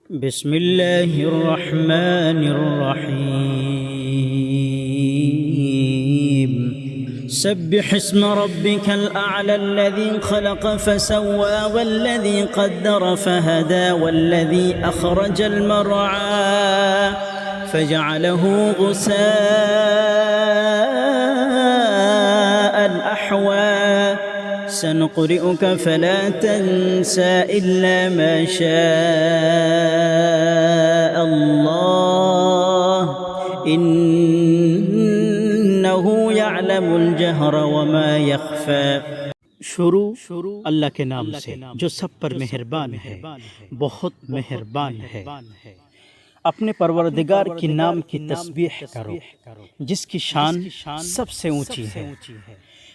بسم اللہ الرحمن الرحیم سبح اسم ربك الأعلى الذي خلق فسوى والذي قدر فهدى والذي أخرج المرعى فجعله غثاء أحوى سنقرئك فلا تنسى إلا ما شاء الله إنه يعلم الجهر وما يخفى۔ شروع اللہ کے نام سے جو سب پر مہربان ہے، بہت مہربان ہے۔ اپنے پروردگار کے نام کی تسبیح کرو جس کی شان سب سے اونچی ہے،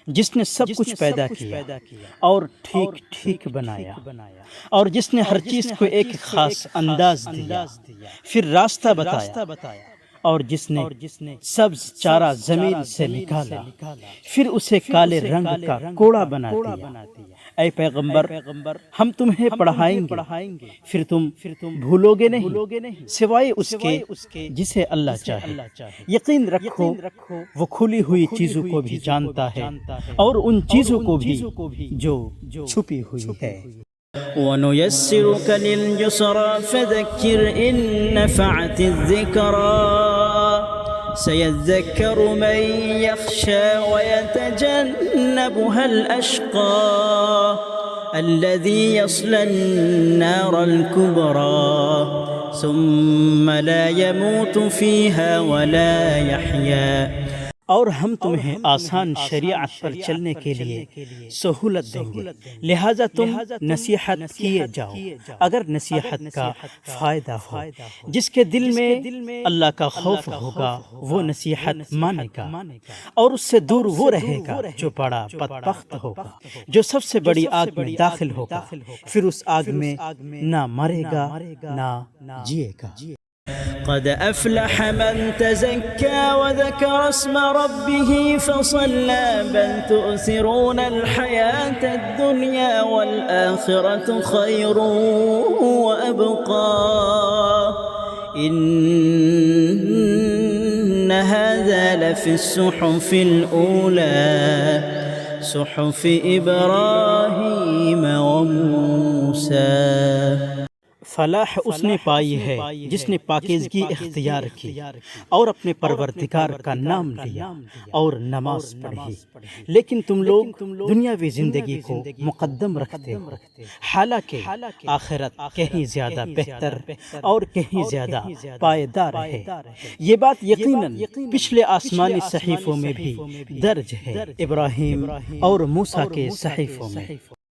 جس نے سب کچھ پیدا کیا اور ٹھیک ٹھیک بنایا، اور جس نے ہر چیز کو ایک خاص انداز دیا، پھر راستہ بتایا، اور جس نے سبز چارہ زمین سے نکالا، پھر اسے کالے رنگ کا کوڑا بنا دیا۔ اے پیغمبر، ہم تمہیں پڑھائیں گے، پھر تم بھولو گے نہیں سوائے اس کے جسے اللہ چاہے۔ یقین رکھو وہ کھلی ہوئی چیزوں کو بھی جانتا ہے اور ان چیزوں کو بھی جو چھپی ہوئی ہے۔ وَنُيَسِّرُكَ لِلْيُسْرَى فَذَكِّرْ إِن نَّفَعَتِ الذِّكْرَى سَيَذَّكَّرُ مَن يَخْشَىٰ وَيَتَجَنَّبُهَا الْأَشْقَى الَّذِي يَصْلَى النَّارَ الْكُبْرَى ثُمَّ لَا يَمُوتُ فِيهَا وَلَا يَحْيَىٰ۔ اور ہم تمہیں آسان شریعت پر چلنے کے لیے سہولت دیں گے، لہذا تم نصیحت کیے جاؤ اگر نصیحت کا فائدہ ہو۔ جس کے دل میں اللہ کا خوف ہوگا وہ نصیحت مانے گا، اور اس سے دور وہ رہے گا جو بڑا بدبخت ہوگا، جو سب سے بڑی آگ میں داخل ہوگا، پھر اس آگ میں نہ مرے گا نہ جیے گا۔ قد أفلح من تزكى وذكر اسم ربه فصلى بل تؤثرون الحياة الدنيا والآخرة خير وأبقى إن هذا لفي الصحف الأولى صحف إبراهيم وموسى۔ فلاح اس نے پائی ہے جس نے پاکیزگی اختیار کی اور اپنے پروردگار کا نام لیا اور نماز پڑھی۔ لیکن تم لوگ دنیاوی زندگی کو مقدم رکھتے ہو، حالانکہ آخرت کہیں زیادہ بہتر اور کہیں زیادہ پائیدار ہے۔ یہ بات یقیناً پچھلے آسمانی صحیفوں میں بھی درج ہے، ابراہیم اور موسیٰ کے صحیفوں میں۔